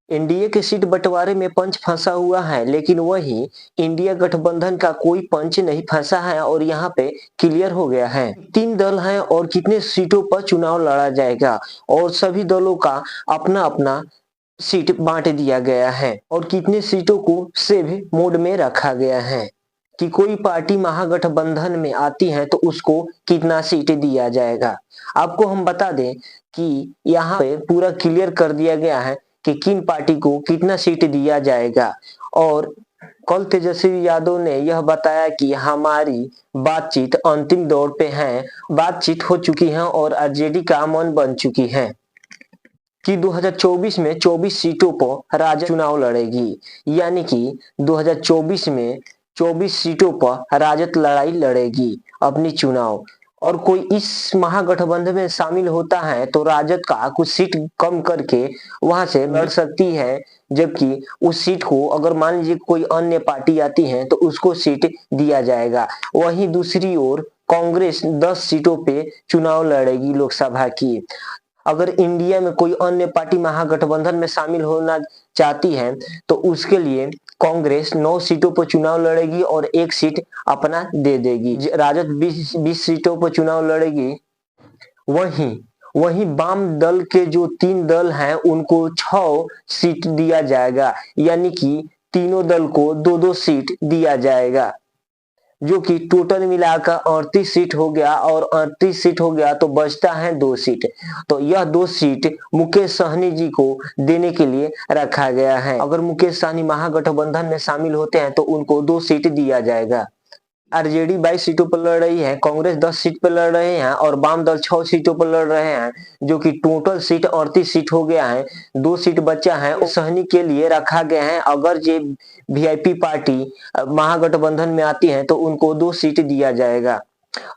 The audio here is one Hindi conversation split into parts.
एनडीए के सीट बंटवारे में पंच फंसा हुआ है, लेकिन वहीं इंडिया गठबंधन का कोई पंच नहीं फंसा है और यहाँ पे क्लियर हो गया है। 3 दल हैं और कितने सीटों पर चुनाव लड़ा जाएगा और सभी दलों का अपना अपना सीट बांट दिया गया है और कितने सीटों को सेव मोड में रखा गया है कि कोई पार्टी महागठबंधन में आती है तो उसको कितना सीट दिया जाएगा। आपको हम बता दें कि यहाँ पे पूरा क्लियर कर दिया गया है कि किन पार्टी को कितना सीट दिया जाएगा और कल तेजस्वी यादव ने यह बताया कि हमारी बातचीत अंतिम दौर पे है, बातचीत हो चुकी है और आरजेडी का मन बन चुकी है कि 2024 में 24 सीटों पर राजद चुनाव लड़ेगी, यानी कि 2024 में 24 सीटों पर राजद लड़ाई लड़ेगी अपनी चुनाव। और कोई इस महागठबंधन में शामिल होता है तो राजद का कुछ सीट कम करके वहां से लड़ सकती है, जबकि उस सीट को अगर मान लीजिए कोई अन्य पार्टी आती है तो उसको सीट दिया जाएगा। वहीं दूसरी ओर कांग्रेस 10 सीटों पे चुनाव लड़ेगी लोकसभा की। अगर इंडिया में कोई अन्य पार्टी महागठबंधन में शामिल होना चाहती है तो उसके लिए कांग्रेस 9 सीटों पर चुनाव लड़ेगी और 1 सीट अपना दे देगी। राजद 20 सीटों पर चुनाव लड़ेगी। वहीं वहीं वाम दल के जो 3 दल हैं उनको 6 सीट दिया जाएगा, यानी कि तीनों दल को 2-2 सीट दिया जाएगा, जो कि टोटल मिलाकर 38 सीट हो गया और 38 सीट हो गया तो बचता है 2 सीट। तो यह 2 सीट मुकेश सहनी जी को देने के लिए रखा गया है। अगर मुकेश सहनी महागठबंधन में शामिल होते हैं तो उनको 2 सीट दिया जाएगा। आरजेडी 22 सीटों पर लड़ रही है, कांग्रेस 10 सीट पर लड़ रहे हैं और वाम दल 6 सीटों पर लड़ रहे हैं, जो कि टोटल सीट 38 सीट हो गया है। 2 सीट बचा है सहनी के लिए रखा गया है। अगर ये वीआईपी पार्टी महागठबंधन में आती है तो उनको 2 सीट दिया जाएगा।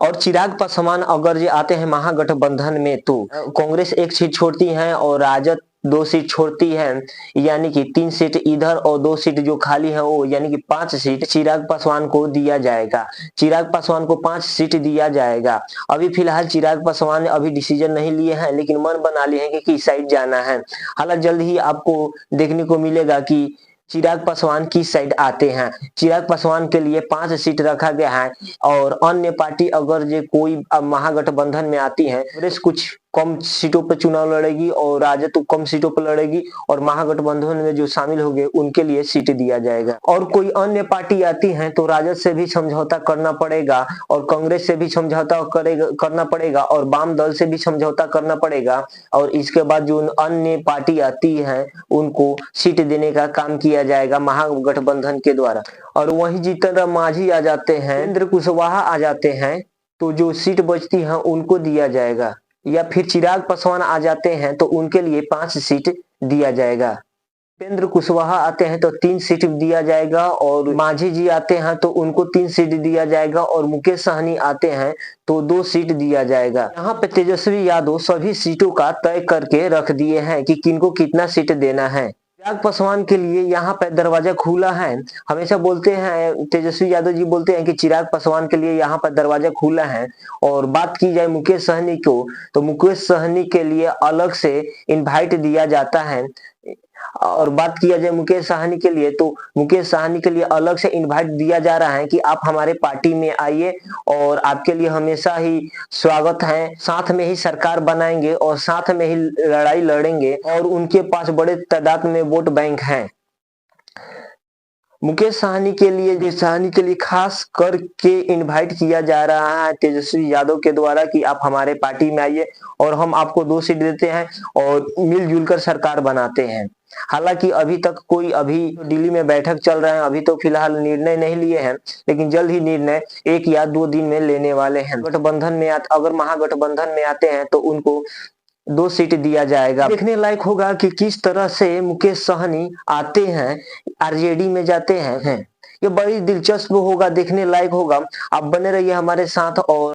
और चिराग पासवान अगर ये आते हैं महागठबंधन में तो कांग्रेस 1 सीट छोड़ती है और राजद 2 सीट छोड़ती है, यानी कि 3 सीट इधर और 2 सीट जो खाली है वो यानी कि 5 सीट चिराग पासवान को दिया जाएगा। चिराग पासवान को 5 सीट दिया जाएगा। अभी फिलहाल चिराग पासवान ने अभी डिसीजन नहीं लिए हैं, लेकिन मन बना लिए हैं कि किस साइड जाना है। हालांकि जल्द ही आपको देखने को मिलेगा कि चिराग पासवान किस साइड आते हैं। चिराग पासवान के लिए 5 सीट रखा गया है और अन्य पार्टी अगर ये कोई महागठबंधन में आती है, कांग्रेस कुछ कम सीटों पर चुनाव लड़ेगी और राजद तो कम सीटों पर लड़ेगी और महागठबंधन में जो शामिल होंगे उनके लिए सीट दिया जाएगा। और कोई अन्य पार्टी आती है तो राजद से भी समझौता करना पड़ेगा और कांग्रेस से भी समझौता करना पड़ेगा और वाम दल से भी समझौता करना पड़ेगा और इसके बाद जो अन्य पार्टी आती है उनको सीट देने का काम किया जाएगा महागठबंधन के द्वारा। और वहीं जीतन राम मांझी आ जाते हैं, उपेंद्र कुशवाहा आ जाते हैं तो जो सीट बचती है उनको दिया जाएगा, या फिर चिराग पासवान आ जाते हैं तो उनके लिए 5 सीट दिया जाएगा। उपेंद्र कुशवाहा आते हैं तो 3 सीट दिया जाएगा और मांझी जी आते हैं तो उनको 3 सीट दिया जाएगा और मुकेश सहनी आते हैं तो 2 सीट दिया जाएगा। यहाँ पे तेजस्वी यादव सभी सीटों का तय करके रख दिए हैं कि किनको कितना सीट देना है। चिराग पासवान के लिए यहाँ पे दरवाजा खुला है। हमेशा बोलते हैं तेजस्वी यादव जी बोलते हैं कि चिराग पासवान के लिए यहाँ पर दरवाजा खुला है। और बात की जाए मुकेश सहनी को तो मुकेश सहनी के लिए अलग से इनवाइट दिया जाता है। और बात किया जाए मुकेश सहनी के लिए तो मुकेश सहनी के लिए अलग से इनवाइट दिया जा रहा है कि आप हमारे पार्टी में आइए और आपके लिए हमेशा ही स्वागत है, साथ में ही सरकार बनाएंगे और साथ में ही लड़ाई लड़ेंगे और उनके पास बड़े तादाद में वोट बैंक है। मुकेश सहनी के लिए खास करके इनवाइट किया जा रहा है तेजस्वी यादव के द्वारा कि आप हमारे पार्टी में आइए और हम आपको 2 सीट देते हैं और मिलजुल कर सरकार बनाते हैं। हालांकि अभी तक अभी दिल्ली में बैठक चल रहा है, अभी तो फिलहाल निर्णय नहीं लिए हैं, लेकिन जल्द ही निर्णय 1 या 2 दिन में लेने वाले हैं। गठबंधन में अगर महागठबंधन में आते हैं तो उनको 2 सीट दिया जाएगा। देखने लायक होगा कि किस तरह से मुकेश सहनी आते हैं, आरजेडी में जाते हैं। ये बड़ी दिलचस्प होगा, देखने लायक होगा। आप बने रहिए हमारे साथ और